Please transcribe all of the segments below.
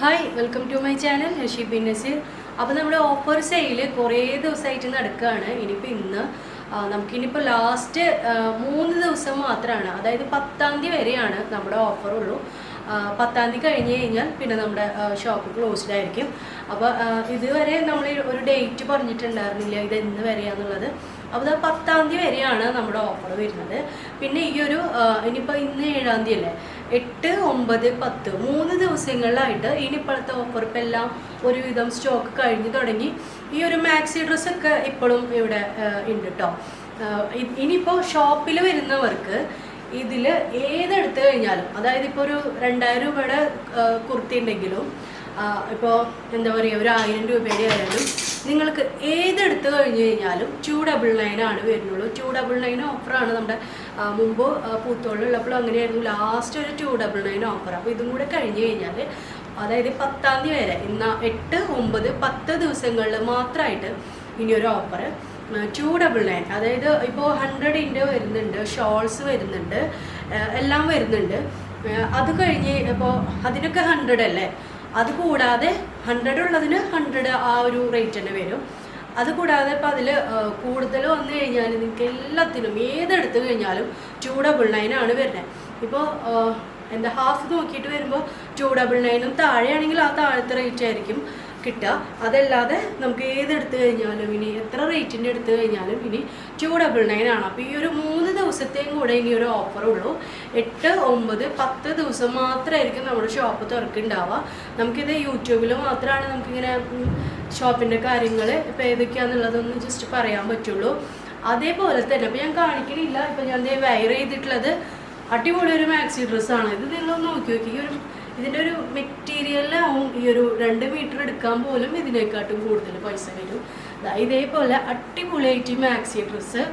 Hi welcome to my channel Sheebi Nazeer. അപ്പോൾ നമ്മുടെ offer sale കുറേ ദിവസമായിട്ട് നടക്കുകയാണ്. ഇന്ന് നമുക്കിനിപ്പോൾ ലാസ്റ്റ് 3 ദിവസം മാത്രമാണ്, അതായത് 10-ാം തീയതി വരെയാണ് നമ്മുടെ ഓഫർ ഉള്ളൂ. 10-ാം തീയതി കഴിഞ്ഞ് കഴിഞ്ഞാൽ പിന്നെ നമ്മുടെ ഷോപ്പ് ക്ലോസ്ഡ് ആയിരിക്കും. അപ്പോൾ ഇതുവരെ നമ്മൾ ഒരു ഡേറ്റ് പറഞ്ഞിട്ടുണ്ടായിരുന്നില്ല ഇത് എന്ന് വരെയാണെന്നുള്ളത്. അപ്പോൾ അത് 10-ാം തീയതി വരെയാണ് നമ്മുടെ ഓഫർ വരുന്നത്. പിന്നെ ഇനിയിപ്പോൾ ഇന്ന് 7-ാം തീയതി അല്ലേ, 8, 9, 10 3 ദിവസങ്ങളിലായിട്ട് ഇനിയിപ്പോഴത്തെ ഓഫർ ഇപ്പം എല്ലാം ഒരുവിധം സ്റ്റോക്ക് കഴിഞ്ഞ് തുടങ്ങി. ഈ ഒരു മാക്സി ഡ്രസ്സൊക്കെ ഇപ്പോഴും ഇവിടെ ഉണ്ട് കേട്ടോ. ഇനിയിപ്പോൾ ഷോപ്പിൽ വരുന്നവർക്ക് ഇതിൽ ഏതെടുത്ത് കഴിഞ്ഞാലും, അതായത് ഇപ്പോൾ ഒരു 2000 രൂപയുടെ കുർത്തി ഉണ്ടെങ്കിലും ഇപ്പോൾ എന്താ പറയുക ഒരു 1000 രൂപയുടെ ആയാലും നിങ്ങൾക്ക് ഏതെടുത്ത് കഴിഞ്ഞ് കഴിഞ്ഞാലും 299 ആണ് വരുന്നുള്ളൂ. 299 ഓഫറാണ്. നമ്മുടെ മുമ്പ് പൂത്തോളിലുള്ളപ്പോൾ അങ്ങനെയായിരുന്നു, ലാസ്റ്റ് ഒരു 299 ഓഫർ. അപ്പോൾ ഇതും കൂടെ കഴിഞ്ഞ് കഴിഞ്ഞാൽ, അതായത് 10-ാം തീയതി വരെ, ഇന്ന് 8, 9, 10 ദിവസങ്ങളിൽ മാത്രമായിട്ട് ഇനിയൊരു ഓഫർ 299. അതായത് ഇപ്പോൾ 100 വരുന്നുണ്ട്, ഷോൾസ് വരുന്നുണ്ട്, എല്ലാം വരുന്നുണ്ട്. അത് കഴിഞ്ഞ് ഇപ്പോൾ അതിനൊക്കെ 100 അല്ലേ, അതുകൂടാതെ 100 ഉള്ളതിന് 100 ആ ഒരു റേറ്റ് തന്നെ വരും. അതുകൂടാതെ ഇപ്പോൾ അതിൽ കൂടുതൽ വന്നു കഴിഞ്ഞാൽ നിങ്ങൾക്ക് എല്ലാത്തിനും ഏതെടുത്ത് കഴിഞ്ഞാലും 299 ആണ് വരുന്നത്. ഇപ്പോൾ എന്താ ഹാഫ് നോക്കിയിട്ട് വരുമ്പോൾ 299 താഴെയാണെങ്കിൽ ആ താഴത്തെ റേറ്റ് ആയിരിക്കും കിട്ടുക. അതല്ലാതെ നമുക്ക് ഏതെടുത്ത് കഴിഞ്ഞാലും ഇനി എത്ര റേറ്റിൻ്റെ എടുത്തു കഴിഞ്ഞാലും ഇനി 299 ആണ്. അപ്പോൾ ഈ ഒരു 3 ദിവസത്തെയും കൂടെ ഇനി ഒരു ഓഫർ ഉള്ളൂ. 8, 9, 10 ദിവസം മാത്രമായിരിക്കും നമ്മുടെ ഷോപ്പ് തുറക്കുന്നുണ്ടാവുക. നമുക്കിത് യൂട്യൂബിൽ മാത്രമാണ് നമുക്കിങ്ങനെ ഷോപ്പിൻ്റെ കാര്യങ്ങൾ ഇപ്പോൾ ഏതൊക്കെയാണെന്നുള്ളതൊന്നും ജസ്റ്റ് പറയാൻ പറ്റുള്ളൂ. അതേപോലെ തന്നെ ഇപ്പോൾ ഞാൻ കാണിക്കണില്ല. ഇപ്പോൾ ഞാൻ വെയർ ചെയ്തിട്ടുള്ളത് അടിപൊളി ഒരു മാക്സി ഡ്രസ്സാണ്. ഇത് നിങ്ങളൊന്ന് നോക്കി നോക്കി. ഇതിൻ്റെ ഒരു മെറ്റീരിയലാവും ഈ ഒരു 2 മീറ്റർ എടുക്കാൻ പോലും ഇതിനേക്കാട്ടും കൂടുതൽ പൈസ വരും. ഇതേപോലെ അടിപൊളിയായിട്ട് മാക്സി ഡ്രസ്സ്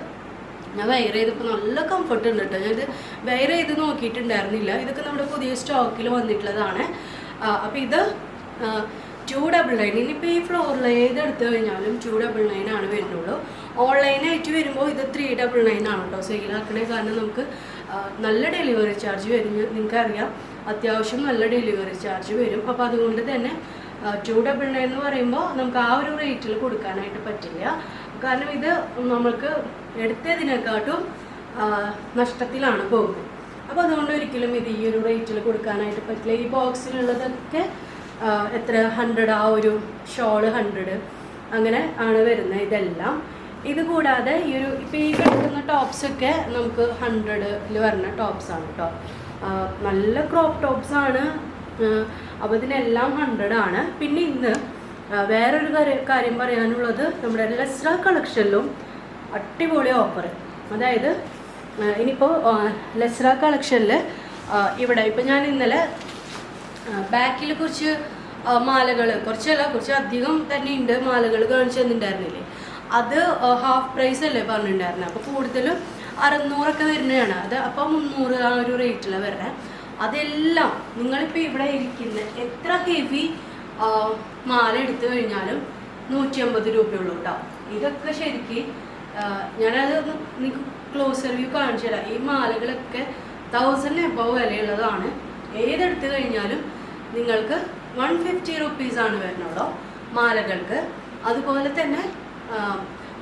ഞാൻ വെയർ ചെയ്തപ്പോൾ നല്ല കംഫർട്ട് ഉണ്ട് കേട്ടോ. ഞാനിത് വെയർ ചെയ്ത് നോക്കിയിട്ടുണ്ടായിരുന്നില്ല. ഇതൊക്കെ നമ്മുടെ പുതിയ സ്റ്റോക്കിൽ വന്നിട്ടുള്ളതാണ്. അപ്പോൾ ഇത് 299. ഇനിയിപ്പോൾ ഈ ഫ്ലോറിൽ ഏതെടുത്ത് കഴിഞ്ഞാലും 299 ആണ് വരുന്നുള്ളൂ. ഓൺലൈനായിട്ട് വരുമ്പോൾ ഇത് 399 ആണ് കേട്ടോ സെയിലാക്കണേ. കാരണം നമുക്ക് നല്ല ഡെലിവറി ചാർജ് വരും. നിങ്ങൾക്കറിയാം, അത്യാവശ്യം നല്ല ഡെലിവറി ചാർജ് വരും. അപ്പോൾ അതുകൊണ്ട് തന്നെ 299 എന്ന് പറയുമ്പോൾ നമുക്ക് ആ ഒരു റേറ്റിൽ കൊടുക്കാനായിട്ട് പറ്റില്ല. കാരണം ഇത് നമ്മൾക്ക് എടുത്തതിനെക്കാട്ടും നഷ്ടത്തിലാണ് പോകുന്നത്. അപ്പോൾ അതുകൊണ്ട് ഒരിക്കലും ഇത് ഈ ഒരു റേറ്റിൽ കൊടുക്കാനായിട്ട് പറ്റില്ല. ഈ ബോക്സിലുള്ളതൊക്കെ എത്ര 100, ആ ഒരു ഷോള് 100 അങ്ങനെ ആണ് വരുന്നത് ഇതെല്ലാം. ഇത് കൂടാതെ ഈ ഒരു ഇപ്പോൾ ഈ കിടക്കുന്ന ടോപ്സൊക്കെ നമുക്ക് 100-ൽ വരുന്ന ടോപ്സാണ് കേട്ടോ. നല്ല ക്രോപ്പ് ടോപ്സാണ്. അപ്പോൾ ഇതിനെല്ലാം 100 ആണ്. പിന്നെ ഇന്ന് വേറൊരു കാര്യം പറയാനുള്ളത്, നമ്മുടെ ലെസ്ര കളക്ഷനിലും അടിപൊളി ഓഫർ. അതായത് ഇനിയിപ്പോൾ ലെസ്ര കളക്ഷനിൽ ഇവിടെ ഇപ്പോൾ ഞാൻ ഇന്നലെ ബാക്കിൽ കുറച്ച് മാലകൾ, കുറച്ച് അധികം തന്നെ ഉണ്ട് മാലകൾ കാണിച്ചു തന്നിട്ടുണ്ടായിരുന്നില്ലേ. അത് ഹാഫ് പ്രൈസ് അല്ലേ പറഞ്ഞിട്ടുണ്ടായിരുന്നത്. അപ്പോൾ കൂടുതലും 600 വരുന്നതാണ്. അത് അപ്പോൾ 300 ആ ഒരു റേറ്റിലാണ് വരുന്നത്. അതെല്ലാം നിങ്ങളിപ്പോൾ ഇവിടെ ഇരിക്കുന്ന എത്ര ഹെവി മാല എടുത്തു കഴിഞ്ഞാലും 150 രൂപയുള്ളൂ കേട്ടോ. ഇതൊക്കെ ശരിക്കും ഞാനത് നിങ്ങൾക്ക് ക്ലോസർ വ്യൂ കാണിച്ചു തരാം. ഈ മാലകളൊക്കെ 1000 എബവ് വിലയുള്ളതാണ്. ഏതെടുത്ത് കഴിഞ്ഞാലും നിങ്ങൾക്ക് 150 റുപ്പീസാണ് വരുന്നുള്ളൂ മാലകൾക്ക്. അതുപോലെ തന്നെ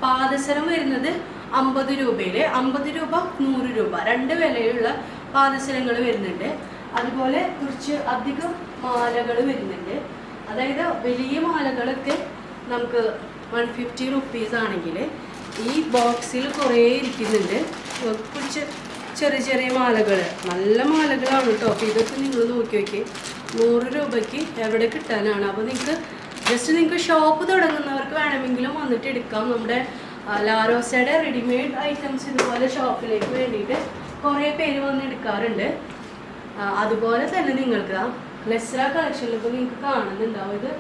പാദസരം വരുന്നത് 50 രൂപയിൽ, 50 രൂപ 100 രൂപ 2 വിലയുള്ള പാദസരങ്ങൾ വരുന്നുണ്ട്. അതുപോലെ കുറച്ച് അധികം മാലകൾ വരുന്നുണ്ട്. അതായത് വലിയ മാലകളൊക്കെ നമുക്ക് 150 റുപ്പീസ് ആണെങ്കിൽ ഈ ബോക്സിൽ കുറേ ഇരിക്കുന്നുണ്ട്. കുറച്ച് ചെറിയ മാലകൾ, നല്ല മാലകളാണ് കേട്ടോ. അപ്പോൾ ഇതൊക്കെ നിങ്ങൾ നോക്കി നോക്കി 100 രൂപയ്ക്ക് എവിടെ കിട്ടാനാണ്. അപ്പോൾ നിങ്ങൾക്ക് ഷോപ്പ് തുടങ്ങുന്നവർക്ക് വേണമെങ്കിലും വന്നിട്ട് എടുക്കാം. നമ്മുടെ ലാരോസയുടെ റെഡിമെയ്ഡ് ഐറ്റംസ് ഇതുപോലെ ഷോപ്പിലേക്ക് വേണ്ടിയിട്ട് കുറേ പേര് വന്ന് എടുക്കാറുണ്ട്. അതുപോലെ തന്നെ നിങ്ങൾക്ക് ലെസ്ര കളക്ഷനിൽ ഇപ്പോൾ നിങ്ങൾക്ക് കാണുന്നുണ്ടാവും. ഇത്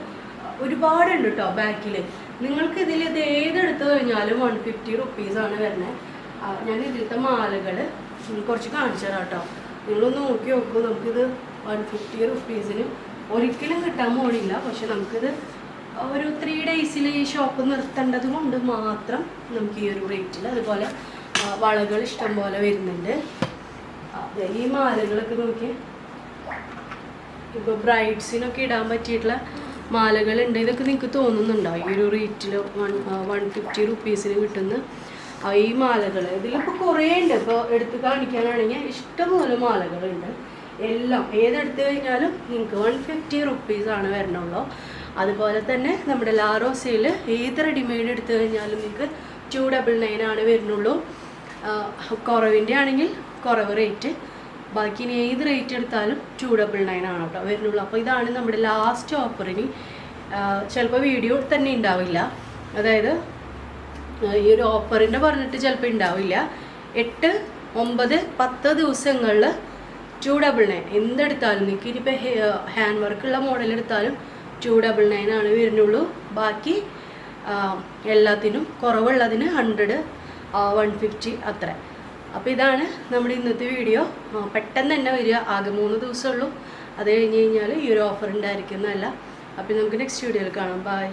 ഒരുപാടുണ്ട് കേട്ടോ ബാക്കിൽ. നിങ്ങൾക്ക് ഇത് ഏതെടുത്ത് കഴിഞ്ഞാലും 150 റുപ്പീസാണ് വരുന്നത്. ഞാൻ ഇതിലത്തെ മാലകൾ കുറച്ച് കാണിച്ചു തരാം കേട്ടോ. നിങ്ങളൊന്ന് നോക്കി നോക്കൂ. നമുക്കിത് 150 റുപ്പീസിന് ഒരിക്കലും കിട്ടാൻ പോണില്ല. പക്ഷെ നമുക്കിത് ഒരു 3 ഡേയ്സിൽ ഈ ഷോപ്പ് നിർത്തേണ്ടത് കൊണ്ട് മാത്രം നമുക്ക് ഈ ഒരു റേറ്റിൽ. അതുപോലെ വളകൾ ഇഷ്ടം പോലെ വരുന്നുണ്ട്. ഈ മാലകളൊക്കെ നോക്കി ഇപ്പോൾ ബ്രൈഡ്സിനൊക്കെ ഇടാൻ പറ്റിയിട്ടുള്ള മാലകളുണ്ട്. ഇതൊക്കെ നിങ്ങൾക്ക് തോന്നുന്നുണ്ടോ ഈ ഒരു റേറ്റിൽ 150 റുപ്പീസിന് കിട്ടുന്ന ഈ മാലകൾ? ഇതിലിപ്പോൾ കുറേ ഉണ്ട്. ഇപ്പോൾ എടുത്ത് കാണിക്കാനാണെങ്കിൽ ഇഷ്ടംപോലെ മാലകളുണ്ട്. എല്ലാം ഏതെടുത്ത് കഴിഞ്ഞാലും നിങ്ങൾക്ക് 150 റുപ്പീസാണ് വരണുള്ളൂ. അതുപോലെ തന്നെ നമ്മുടെ ലാറോസയിൽ ഏത് റെഡിമെയ്ഡ് എടുത്തു കഴിഞ്ഞാലും നിങ്ങൾക്ക് 299 ആണ് വരുന്നുള്ളൂ. കുറവിൻ്റെ ആണെങ്കിൽ കുറവ് റേറ്റ്, ബാക്കി ഇനി ഏത് റേറ്റ് എടുത്താലും 299 ആണ് കേട്ടോ വരുന്നുള്ളൂ. അപ്പോൾ ഇതാണ് നമ്മുടെ ലാസ്റ്റ് ഓഫറിന്. ചിലപ്പോൾ വീഡിയോ തന്നെ ഉണ്ടാവില്ല, അതായത് ഈ ഒരു ഓഫറിൻ്റെ പറഞ്ഞിട്ട് ചിലപ്പോൾ ഉണ്ടാവില്ല. 8, 9, 10 ദിവസങ്ങളിൽ 299 എന്തെടുത്താലും നിങ്ങൾക്ക് ഇനിയിപ്പോൾ ഹാൻഡ് വർക്കുള്ള മോഡൽ എടുത്താലും 299 ആണ് വരുന്നുള്ളൂ. ബാക്കി എല്ലാത്തിനും കുറവുള്ളതിന് 100, 150 അത്ര. അപ്പോൾ ഇതാണ് നമ്മുടെ ഇന്നത്തെ വീഡിയോ. പെട്ടെന്ന് തന്നെ വരിക, ആകെ 3 ദിവസമുള്ളൂ. അത് കഴിഞ്ഞ് കഴിഞ്ഞാൽ ഈ ഒരു ഓഫർ ഉണ്ടായിരിക്കുന്നതല്ല. അപ്പോൾ നമുക്ക് നെക്സ്റ്റ് വീഡിയോയിൽ കാണാം. ബൈ.